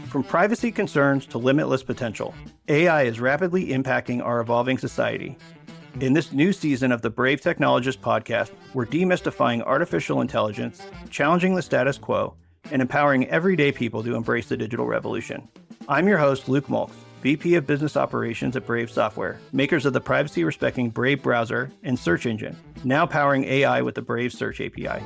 From privacy concerns to limitless potential, AI is rapidly impacting our evolving society. In this new season of the Brave Technologist podcast, we're demystifying artificial intelligence, challenging the status quo, and empowering everyday people to embrace the digital revolution. I'm your host, Luke Mulks, VP of Business Operations at Brave Software, makers of the privacy-respecting Brave browser and search engine, now powering AI with the Brave Search API.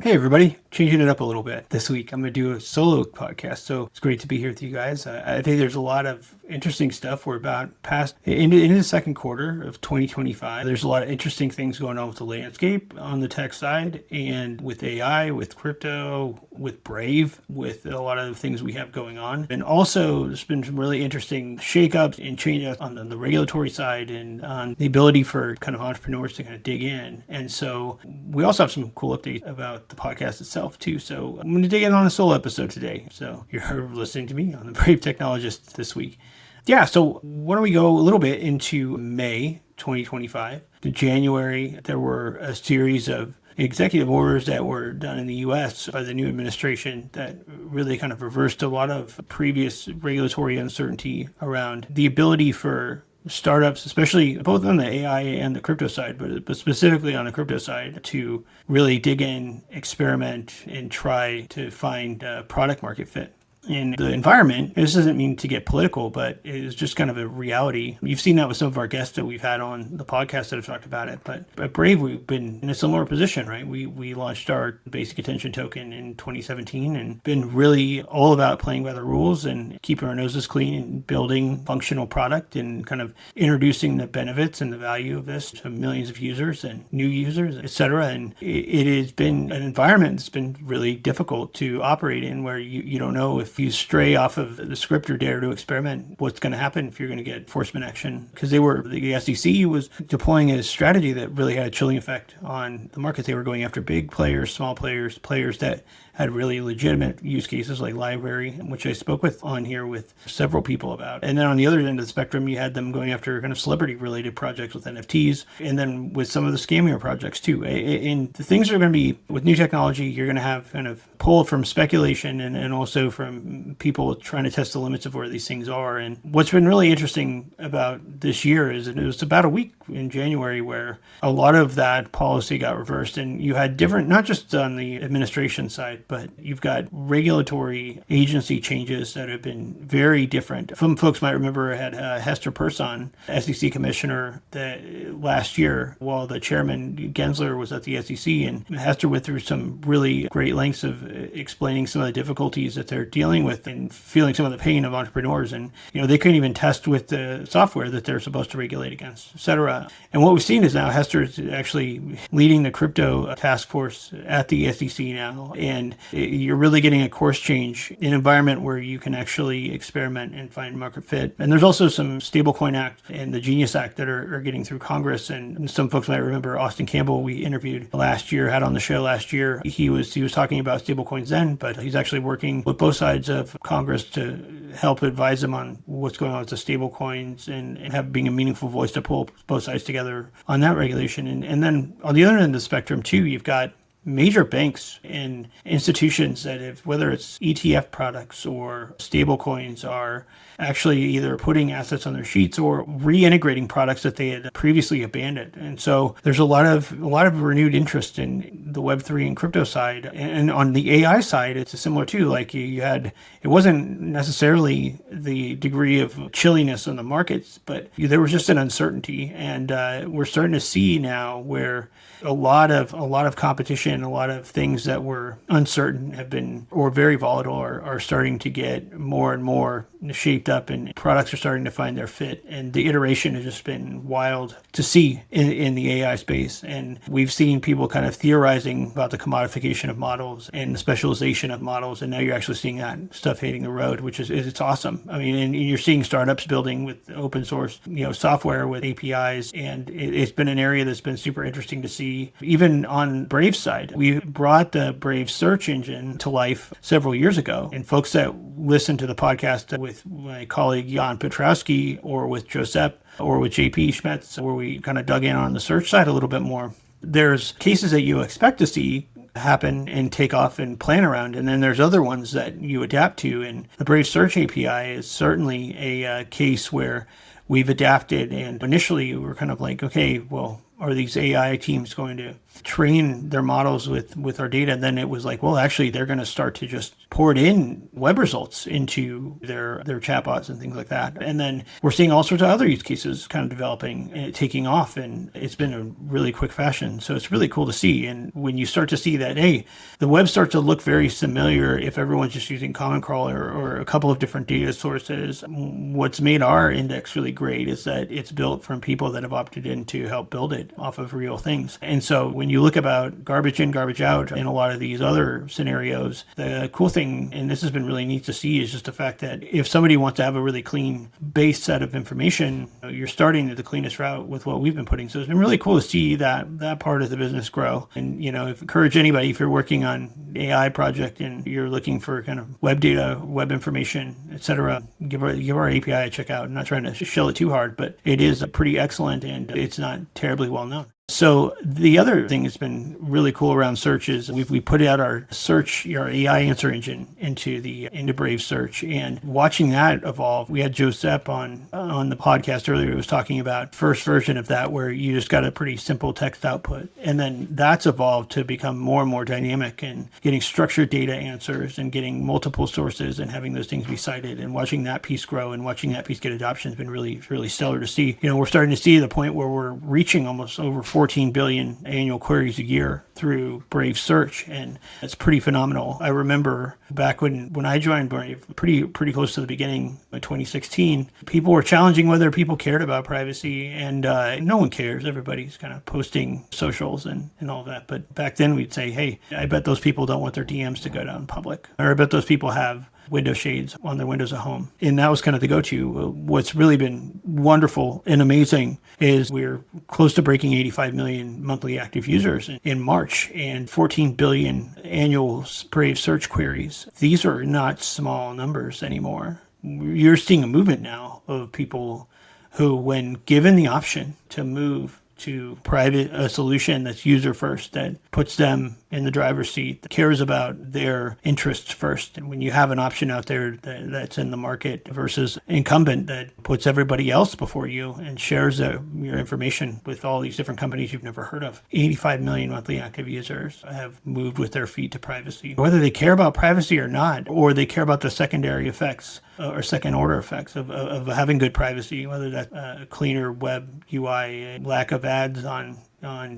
Hey everybody, changing it up a little bit this week. I'm going to do a solo podcast, so it's great to be here with you guys. I think there's a lot of interesting stuff. We're about past into the second quarter of 2025. There's a lot of interesting things going on with the landscape on the tech side and with AI, with crypto, with Brave, with a lot of the things we have going on. And also there's been some really interesting shakeups and changes on the regulatory side and on the ability for kind of entrepreneurs to kind of dig in. And so we also have some cool updates about the podcast itself too. So I'm going to dig in on a solo episode today. So you're listening to me on the Brave Technologist this week. Yeah, so why don't we go a little bit into May 2025. In January, there were a series of executive orders that were done in the U.S. by the new administration that really kind of reversed a lot of previous regulatory uncertainty around the ability for startups, especially both on the AI and the crypto side, but specifically on the crypto side, to really dig in, experiment, and try to find product market fit. In the environment, this doesn't mean to get political, but it is just kind of a reality. You've seen that with some of our guests that we've had on the podcast that have talked about it. But at Brave, we've been in a similar position, right? We launched our basic attention token in 2017 and been really all about playing by the rules and keeping our noses clean and building functional product and kind of introducing the benefits and the value of this to millions of users and new users, et cetera. And it has been an environment that's been really difficult to operate in, where you don't know if you stray off of the script or dare to experiment, what's going to happen if you're going to get enforcement action. Because the SEC was deploying a strategy that really had a chilling effect on the market. They were going after big players, small players, players that had really legitimate use cases like library, which I spoke with on here with several people about. And then on the other end of the spectrum, you had them going after kind of celebrity-related projects with NFTs, and then with some of the scammier projects too. And the things are going to be, with new technology, you're going to have kind of pull from speculation and also from people trying to test the limits of where these things are. And what's been really interesting about this year is that it was about a week in January where a lot of that policy got reversed, and you had different, not just on the administration side, but you've got regulatory agency changes that have been very different. Some folks might remember I had Hester Person, SEC commissioner, that last year while the chairman Gensler was at the SEC, and Hester went through some really great lengths of explaining some of the difficulties that they're dealing with and feeling some of the pain of entrepreneurs. And, they couldn't even test with the software that they're supposed to regulate against, et cetera. And what we've seen is now Hester is actually leading the crypto task force at the SEC now. And you're really getting a course change in an environment where you can actually experiment and find market fit. And there's also some Stablecoin Act and the Genius Act that are getting through Congress. And some folks might remember Austin Campbell, we interviewed had on the show last year. He was talking about stablecoins then, but he's actually working with both sides of Congress to help advise them on what's going on with the stablecoins and being a meaningful voice to pull both sides together on that regulation. And then on the other end of the spectrum too, you've got major banks and institutions that have, whether it's ETF products or stable coins, are actually either putting assets on their sheets or reintegrating products that they had previously abandoned. And so there's a lot of renewed interest in the Web3 and crypto side. And on the AI side, it's similar too. Like it wasn't necessarily the degree of chilliness on the markets, but there was just an uncertainty. And we're starting to see now where a lot of competition, a lot of things that were uncertain have been, or very volatile, are starting to get more and more shaped up, and products are starting to find their fit. And the iteration has just been wild to see in the AI space. And we've seen people kind of theorizing about the commodification of models and the specialization of models. And now you're actually seeing that stuff hitting the road, which is it's awesome. I mean, and you're seeing startups building with open source, software with APIs. And it's been an area that's been super interesting to see. Even on Brave's side, we brought the Brave search engine to life several years ago. And folks that listen to the podcast with my colleague Jan Petrowski or with Josep or with JP Schmetz, where we kind of dug in on the search side a little bit more, there's cases that you expect to see happen and take off and plan around. And then there's other ones that you adapt to. And the Brave Search API is certainly a case where we've adapted. And initially, we were kind of like, okay, well, are these AI teams going to train their models with our data? And then it was like, well, actually, they're going to start to just pour it in web results into their chatbots and things like that. And then we're seeing all sorts of other use cases kind of developing and taking off. And it's been a really quick fashion. So it's really cool to see. And when you start to see that, hey, the web starts to look very familiar if everyone's just using Common Crawler or a couple of different data sources. What's made our index really great is that it's built from people that have opted in to help build it off of real things. And so when you look about garbage in, garbage out in a lot of these other scenarios, the cool thing, and this has been really neat to see, is just the fact that if somebody wants to have a really clean base set of information, you're starting the cleanest route with what we've been putting. So it's been really cool to see that part of the business grow. And, encourage anybody, if you're working on AI project and you're looking for kind of web data, web information, etc., give our API a check out. I'm not trying to shill it too hard, but it is pretty excellent and it's not terribly well known. So the other thing that's been really cool around search is we put out our AI answer engine into Brave Search, and watching that evolve. We had Joe Sepp on the podcast earlier who was talking about first version of that, where you just got a pretty simple text output, and then that's evolved to become more and more dynamic and getting structured data answers and getting multiple sources and having those things be cited, and watching that piece grow and watching that piece get adoption has been really, really stellar to see. We're starting to see the point where we're reaching almost over 14 billion annual queries a year through Brave Search, and it's pretty phenomenal. I remember back when I joined Brave, pretty close to the beginning of 2016, people were challenging whether people cared about privacy, and no one cares. Everybody's kind of posting socials and all that. But back then we'd say, hey, I bet those people don't want their DMs to go down public, or I bet those people have window shades on their windows at home. And that was kind of the go-to. What's really been wonderful and amazing is we're close to breaking 85 million monthly active users in March and 14 billion annual Brave search queries. These are not small numbers anymore. You're seeing a movement now of people who, when given the option to move to a solution that's user first, that puts them in the driver's seat, that cares about their interests first. And when you have an option out there that's in the market versus incumbent that puts everybody else before you and shares your information with all these different companies you've never heard of. 85 million monthly active users have moved with their feet to privacy. Whether they care about privacy or not, or they care about the secondary effects or second order effects of having good privacy, whether that's a cleaner web UI, lack of ads on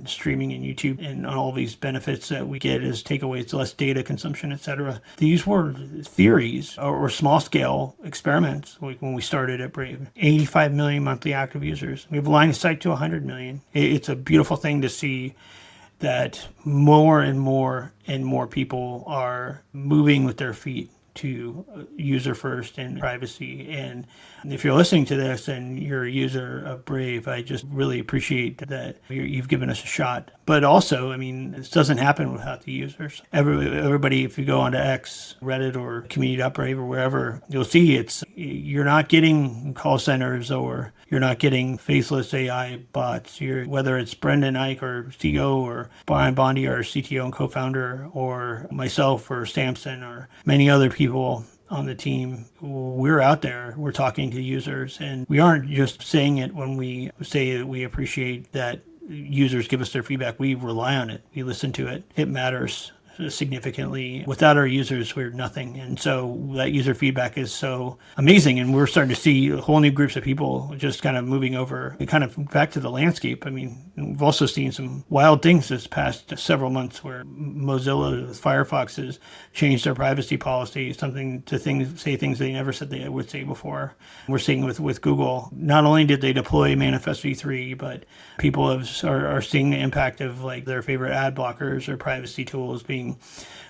streaming and YouTube, and all these benefits that we get as takeaways, less data consumption, etc. These were theories or small scale experiments when we started at Brave. 85 million monthly active users. We have a line of sight to 100 million. It's a beautiful thing to see that more and more and more people are moving with their feet to user first and privacy. And if you're listening to this and you're a user of Brave, I just really appreciate that you've given us a shot. But also, I mean, this doesn't happen without the users. Everybody, if you go onto X, Reddit, or community.brave or wherever, you'll see you're not getting call centers, or you're not getting faceless AI bots. Whether it's Brendan Ike, our CEO, or Brian Bondi, our CTO and co-founder, or myself, or Samson, or many other people on the team, we're out there, we're talking to users, and we aren't just saying it when we say that we appreciate that users give us their feedback. We rely on it. We listen to it. It matters significantly. Without our users, we're nothing. And so that user feedback is so amazing. And we're starting to see whole new groups of people just kind of moving over kind of back to the landscape. I mean, we've also seen some wild things this past several months where Mozilla with Firefox has changed their privacy policy, say things they never said they would say before. We're seeing with Google, not only did they deploy Manifest v3, but people are seeing the impact of like their favorite ad blockers or privacy tools being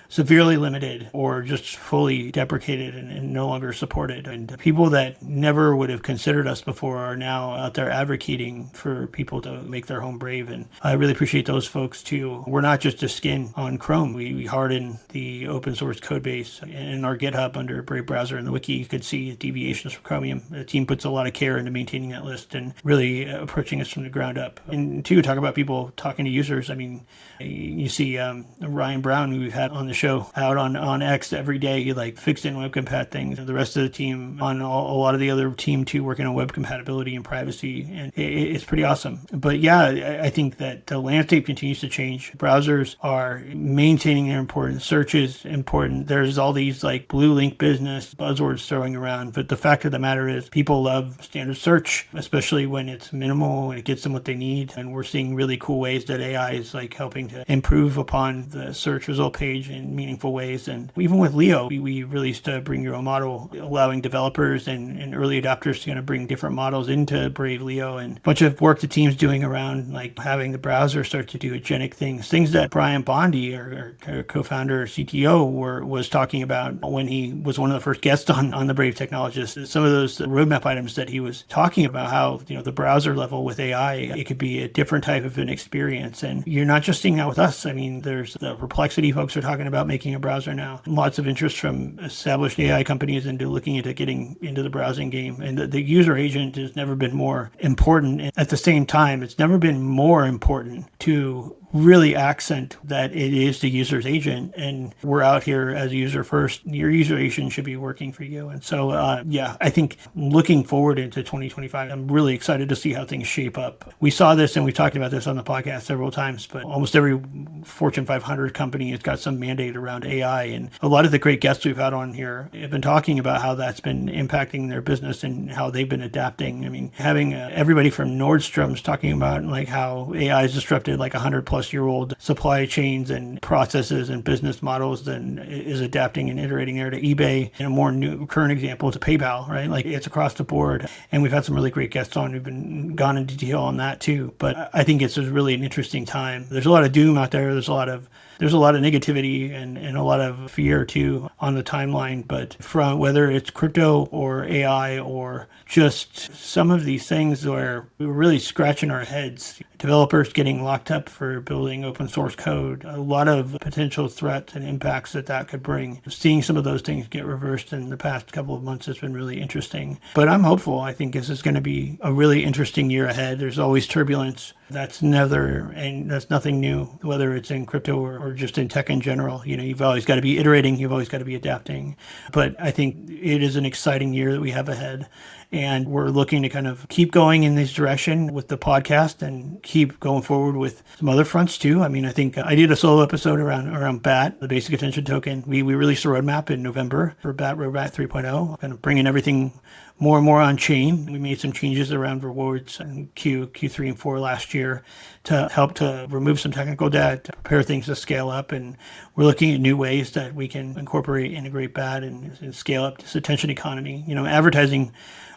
severely limited or just fully deprecated and no longer supported. And people that never would have considered us before are now out there advocating for people to make their home Brave. And I really appreciate those folks too. We're not just a skin on Chrome. We harden the open source code base in our GitHub under Brave Browser. In the wiki, you could see deviations from Chromium. The team puts a lot of care into maintaining that list and really approaching us from the ground up. And two, talk about people talking to users. I mean, you see Ryan Brown, who we've had on the show, out on X every day. He like fixed in web compat things. The rest of the team on a lot of the other team too, working on web compatibility and privacy, and it's pretty awesome. But yeah, I think that the landscape continues to change. Browsers are maintaining their importance. Search is important. There's all these like blue link business buzzwords throwing around, but the fact of the matter is people love standard search, especially when it's minimal and it gets them what they need. And we're seeing really cool ways that AI is like helping to improve upon the search result page in meaningful ways. And even with Leo, we released a Bring Your Own Model, allowing developers and early adopters to kind of bring different models into Brave Leo, and a bunch of work the team's doing around like having the browser start to do agentic things that Brian Bondi, our co-founder, CTO, was talking about when he was one of the first guests on the Brave Technologists. Some of those roadmap items that he was talking about, how the browser level with AI, it could be a different type of an experience. And you're not just seeing that with us. I mean, there's the Perplexity folks are talking about making a browser now. Lots of interest from established AI companies into looking into getting into the browsing game. And the user agent has never been more important. And at the same time, it's never been more important to really accent that it is the user's agent, and we're out here as a user first. Your user agent should be working for you. And so, I think looking forward into 2025, I'm really excited to see how things shape up. We saw this and we talked about this on the podcast several times, but almost every Fortune 500 company has got some mandate around AI. And a lot of the great guests we've had on here have been talking about how that's been impacting their business and how they've been adapting. I mean, having everybody from Nordstrom's talking about like how AI has disrupted like 100-plus-year-old supply chains and processes and business models, and is adapting and iterating there, to eBay, and a more new current example to PayPal, right? Like it's across the board. And we've had some really great guests on who've gone into detail on that too. But I think it's really an interesting time. There's a lot of doom out there. There's a lot of negativity and a lot of fear too on the timeline. But from whether it's crypto or AI or just some of these things where we're really scratching our heads, developers getting locked up for building open source code, a lot of potential threats and impacts that could bring. Seeing some of those things get reversed in the past couple of months has been really interesting. But I'm hopeful. I think this is going to be a really interesting year ahead. There's always turbulence. That's nothing new, whether it's in crypto or just in tech in general. You've always got to be iterating. You've always got to be adapting. But I think it is an exciting year that we have ahead. And we're looking to kind of keep going in this direction with the podcast and keep going forward with some other fronts too. I mean, I think I did a solo episode around BAT, the basic attention token. We released a roadmap in November for BAT Roadmap 3.0, kind of bringing everything more and more on chain. We made some changes around rewards in Q3 and 4 last year to help to remove some technical debt, to prepare things to scale up. And we're looking at new ways that we can integrate BAT and scale up this attention economy. Advertising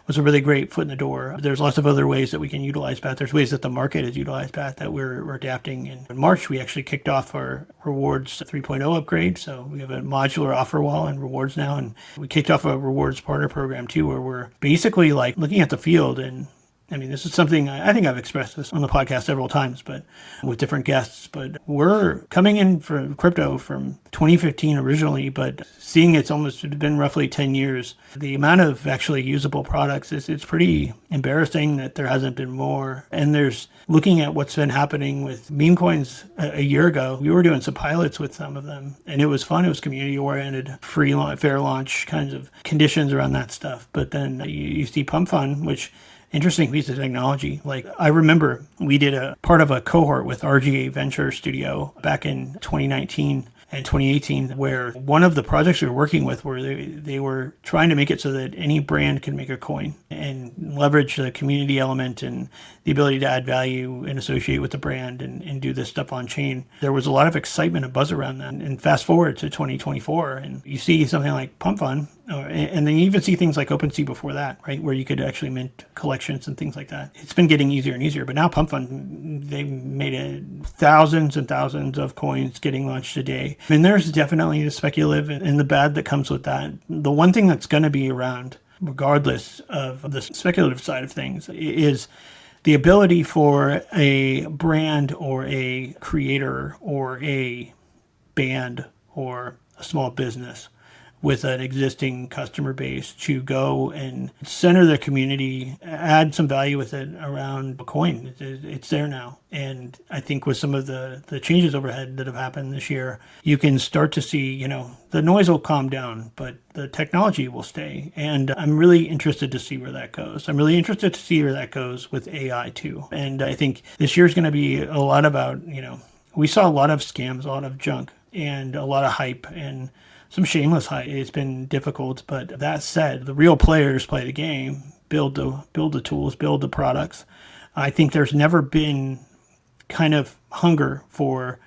was a really great foot in the door. There's lots of other ways that we can utilize BAT. There's ways that the market has utilized BAT that we're adapting. And in March, we actually kicked off our rewards 3.0 upgrade. So we have a modular offer wall and rewards now. And we kicked off a rewards partner program too, where we're basically like looking at the field. And I mean, this is something I think I've expressed this on the podcast several times, but with different guests. But we're coming in for crypto from 2015 originally, but seeing it's been roughly 10 years. The amount of actually usable products it's pretty embarrassing that there hasn't been more. And there's looking at what's been happening with meme coins a year ago. We were doing some pilots with some of them, and it was fun. It was community oriented, free fair launch kinds of conditions around that stuff. But then you see Pump Fund, which interesting piece of technology. Like I remember we did a part of a cohort with RGA Venture Studio back in 2019 and 2018, where one of the projects we were working with where they were trying to make it so that any brand can make a coin and leverage the community element and the ability to add value and associate with the brand and do this stuff on chain. There was a lot of excitement and buzz around that. And fast forward to 2024 and you see something like Pump Fund. And then you even see things like OpenSea before that, right, where you could actually mint collections and things like that. It's been getting easier and easier, but now Pump Fund, they made it thousands and thousands of coins getting launched a day. And there's definitely the speculative and the bad that comes with that. The one thing that's going to be around, regardless of the speculative side of things, is the ability for a brand or a creator or a band or a small business with an existing customer base to go and center the community, add some value with it around a coin. It's there now. And I think with some of the changes overhead that have happened this year, you can start to see, the noise will calm down, but the technology will stay. And I'm really interested to see where that goes. I'm really interested to see where that goes with AI too. And I think this year is going to be a lot about, we saw a lot of scams, a lot of junk, and a lot of hype and some shameless hype. It's been difficult, but that said, the real players play the game, build the tools, build the products. I think there's never been kind of hunger for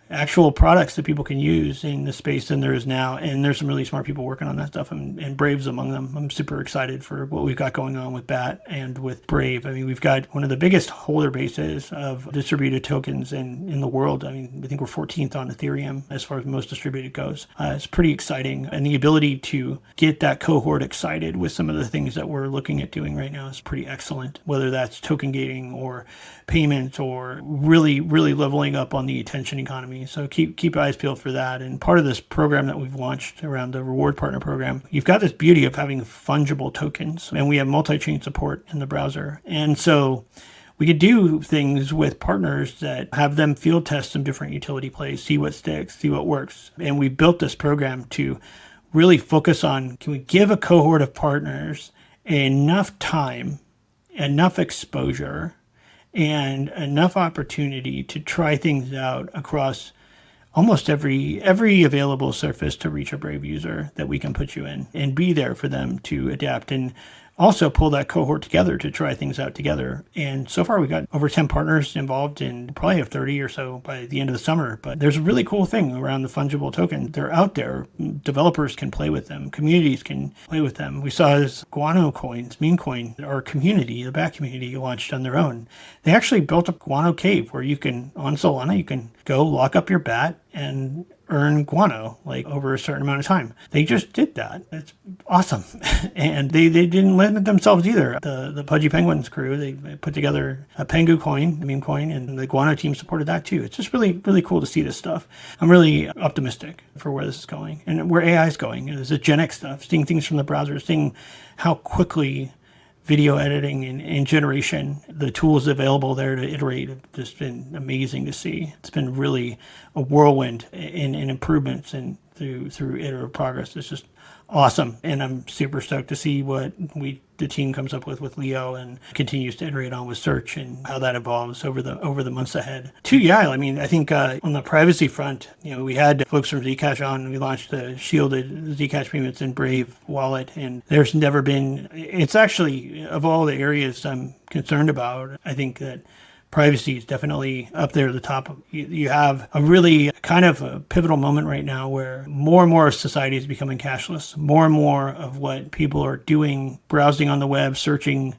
actual products that people can use in the space than there is now. And there's some really smart people working on that stuff, and Brave's among them. I'm super excited for what we've got going on with BAT and with Brave. I mean, we've got one of the biggest holder bases of distributed tokens in the world. I mean, I think we're 14th on Ethereum as far as most distributed goes. It's pretty exciting. And the ability to get that cohort excited with some of the things that we're looking at doing right now is pretty excellent, whether that's token gating or payments or really, really leveling up on the attention economy. So keep eyes peeled for that. And part of this program that we've launched around the reward partner program, you've got this beauty of having fungible tokens, and we have multi-chain support in the browser. And so we could do things with partners that have them field test some different utility plays, see what sticks, see what works. And we built this program to really focus on, can we give a cohort of partners enough time, enough exposure, and enough opportunity to try things out across almost every available surface to reach a Brave user that we can put you in, and be there for them to adapt and also pull that cohort together to try things out together. And so far we've got over 10 partners involved, and probably have 30 or so by the end of the summer. But there's a really cool thing around the fungible token. They're out there. Developers can play with them. Communities can play with them. We saw this Guano coins, meme coin, our community, the BAT community, launched on their own. They actually built a Guano cave where you can, on Solana, you can go lock up your BAT and earn guano like over a certain amount of time. They just did that. It's awesome. And they didn't limit themselves either. The Pudgy Penguins crew, they put together a Pengu coin, a meme coin, and the Guano team supported that too. It's just really, really cool to see this stuff. I'm really optimistic for where this is going and where AI is going. And there's the Gen X stuff, seeing things from the browser, seeing how quickly video editing and generation, the tools available there to iterate have just been amazing to see. It's been really a whirlwind in improvements and through iterative progress. It's just awesome. And I'm super stoked to see what the team comes up with Leo, and continues to iterate on with search, and how that evolves over the months ahead. I mean, I think on the privacy front, we had folks from Zcash on. We launched the shielded Zcash payments in Brave wallet, and there's never been, it's actually, of all the areas I'm concerned about, I think that privacy is definitely up there at the top. You have a really kind of a pivotal moment right now where more and more of society is becoming cashless. More and more of what people are doing, browsing on the web, searching,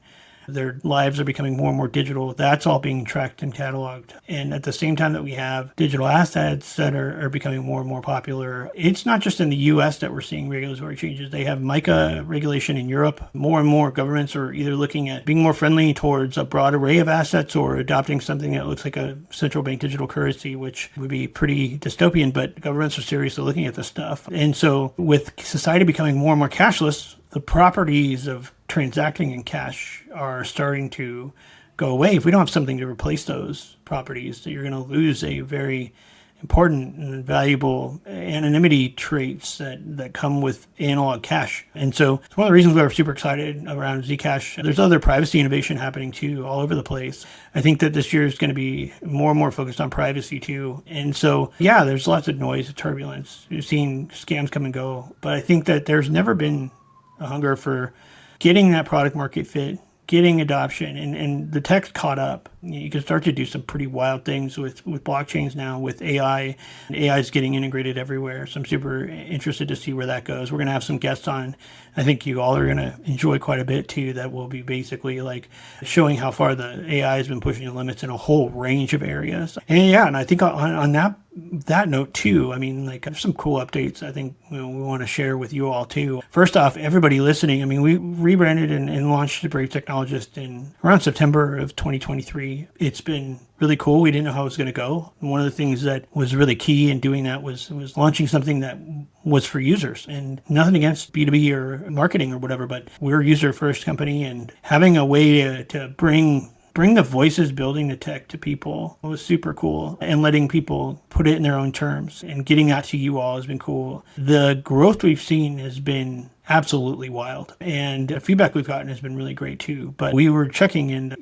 their lives are becoming more and more digital. That's all being tracked and cataloged. And at the same time that we have digital assets that are becoming more and more popular, it's not just in the US that we're seeing regulatory changes. They have MiCA regulation in Europe. More and more governments are either looking at being more friendly towards a broad array of assets, or adopting something that looks like a central bank digital currency, which would be pretty dystopian, but governments are seriously looking at this stuff. And so with society becoming more and more cashless, the properties of transacting in cash are starting to go away. If we don't have something to replace those properties, you're going to lose a very important and valuable anonymity traits that come with analog cash. And so it's one of the reasons why we're super excited around Zcash. There's other privacy innovation happening too, all over the place. I think that this year is going to be more and more focused on privacy too. And so, there's lots of noise, turbulence. You've seen scams come and go, but I think that there's never been a hunger for getting that product market fit, getting adoption, and the tech caught up. You can start to do some pretty wild things with blockchains now, with AI. AI is getting integrated everywhere. So I'm super interested to see where that goes. We're going to have some guests on. I think you all are going to enjoy quite a bit too. That will be basically like showing how far the AI has been pushing the limits in a whole range of areas. And I think on that note too, I mean, like, there's some cool updates I think we want to share with you all too. First off, everybody listening, I mean, we rebranded and launched the Brave Technologist in around September of 2023. It's been really cool. We didn't know how it was going to go. And one of the things that was really key in doing that was launching something that was for users, and nothing against B2B or marketing or whatever, but we're a user first company, and having a way to bring the voices building the tech to people was super cool, and letting people put it in their own terms and getting that to you all has been cool. The growth we've seen has been absolutely wild, and the feedback we've gotten has been really great too. But we were checking, and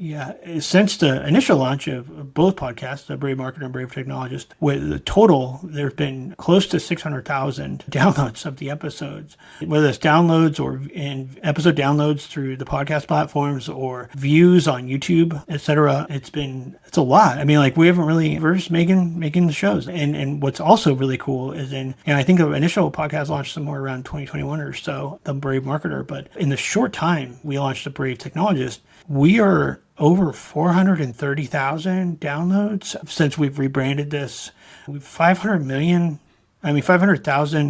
since the initial launch of both podcasts, the Brave Marketer and Brave Technologist, with the total, there's been close to 600,000 downloads of the episodes, whether it's downloads or in episode downloads through the podcast platforms or views on YouTube, etc. It's a lot. I mean, like, we're just making the shows. And what's also really cool is and I think the initial podcast launched somewhere around 2021 or so, the Brave Marketer, but in the short time we launched the Brave Technologist, we are over 430,000 downloads since we've rebranded this. We've 500,000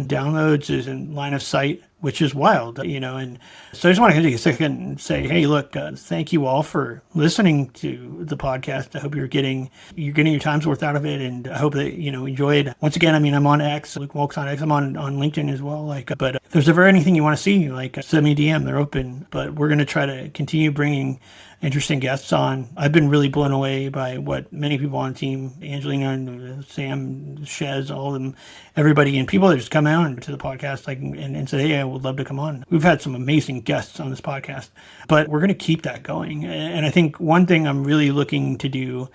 downloads is in line of sight, which is wild, and so I just want to take a second and say, hey, look, thank you all for listening to the podcast. I hope you're getting your time's worth out of it, and I hope that, enjoy it. Once again, I mean, I'm on X, Luke Mulks on X. I'm on LinkedIn as well, but if there's ever anything you want to see, send me a DM, they're open, but we're going to try to continue bringing interesting guests on. I've been really blown away by what many people on the team, Angelina and Sam, Shez, all of them, everybody, and people that just come out to the podcast and say, hey, I would love to come on. We've had some amazing guests on this podcast, but we're going to keep that going. And I think one thing I'm really looking to do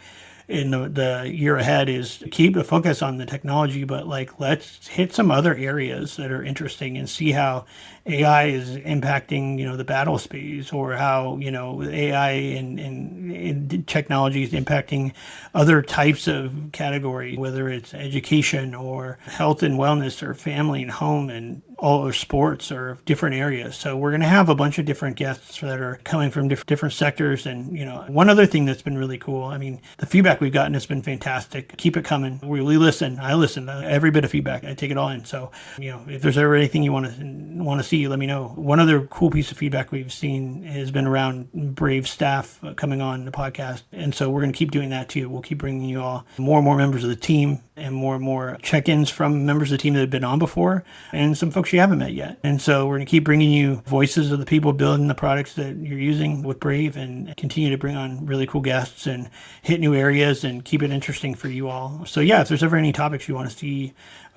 in the year ahead is keep the focus on the technology, but let's hit some other areas that are interesting and see how AI is impacting, the battle space, or how, AI and technology is impacting other types of categories, whether it's education or health and wellness or family and home and all or sports or different areas. So we're going to have a bunch of different guests that are coming from different sectors. And, one other thing that's been really cool, I mean, the feedback we've gotten has been fantastic. Keep it coming. We listen. I listen to every bit of feedback. I take it all in. So, if there's ever anything you want to see, let me know. One other cool piece of feedback we've seen has been around Brave staff coming on the podcast. And so we're going to keep doing that too. We'll keep bringing you all more and more members of the team, and more check-ins from members of the team that have been on before, and some folks you haven't met yet. And so we're going to keep bringing you voices of the people building the products that you're using with Brave, and continue to bring on really cool guests and hit new areas and keep it interesting for you all. So if there's ever any topics you want to see,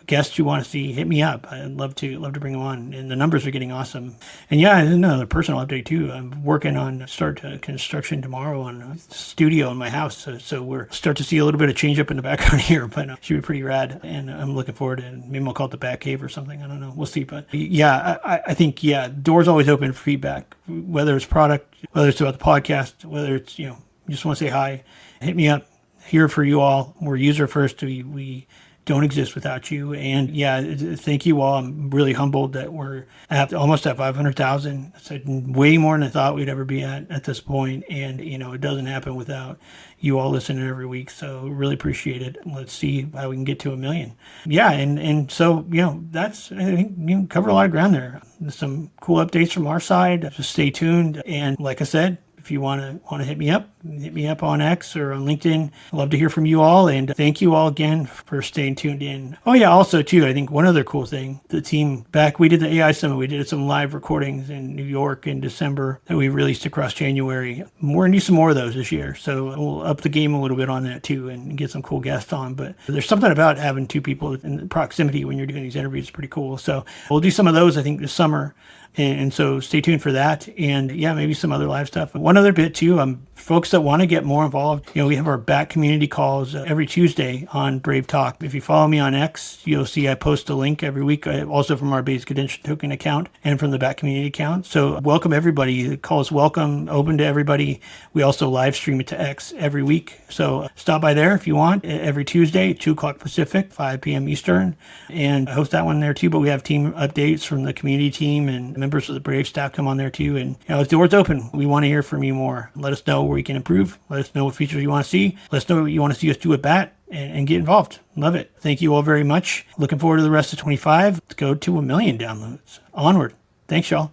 guests you want to see, hit me up. I'd love to bring them on, and the numbers are getting awesome. And another personal update too. I'm working on start construction tomorrow on a studio in my house, so we're start to see a little bit of change up in the background here, but it should be pretty rad, and I'm looking forward to it. Maybe I'll call it the Bat Cave or something. I don't know. We'll see. But I think doors always open for feedback, whether it's product, whether it's about the podcast, whether it's you just want to say hi, hit me up. Here for you all. We're user first. We don't exist without you. And thank you all. I'm really humbled that we're almost at 500,000. It's way more than I thought we'd ever be at this point. And, it doesn't happen without you all listening every week. So really appreciate it. Let's see how we can get to 1 million. And so, that's, I think, cover a lot of ground there. There's some cool updates from our side. So stay tuned. And like I said, if you want to hit me up on X or on LinkedIn. I'd love to hear from you all, and thank you all again for staying tuned in. Oh yeah, also too, I think one other cool thing, the team we did the AI Summit, we did some live recordings in New York in December that we released across January. We're going to do some more of those this year, so we'll up the game a little bit on that too and get some cool guests on. But there's something about having two people in proximity when you're doing these interviews, pretty cool. So we'll do some of those, I think, this summer. And so stay tuned for that. And maybe some other live stuff. One other bit too, I'm folks that want to get more involved, we have our Bat community calls every Tuesday on Brave Talk. If you follow me on X, you'll see I post a link every week, also from our base credential token account and from the Bat community account. So welcome everybody. The call is welcome, open to everybody. We also live stream it to X every week. So stop by there if you want, every Tuesday, 2 o'clock Pacific, 5 p.m. Eastern, and I host that one there too. But we have team updates from the community team, and members of the Brave staff come on there too. And the door's open. We want to hear from you more. Let us know where we can improve. Let us know what features you want to see. Let us know what you want to see us do at Bat, and get involved. Love it. Thank you all very much. Looking forward to the rest of 25. Let's go to 1 million downloads. Onward. Thanks, y'all.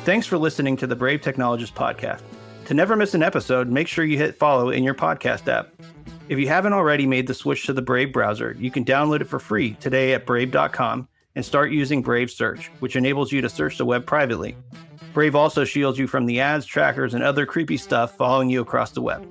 Thanks for listening to the Brave Technologist podcast. To never miss an episode, make sure you hit follow in your podcast app. If you haven't already made the switch to the Brave browser, you can download it for free today at brave.com and start using Brave Search, which enables you to search the web privately. Brave also shields you from the ads, trackers, and other creepy stuff following you across the web.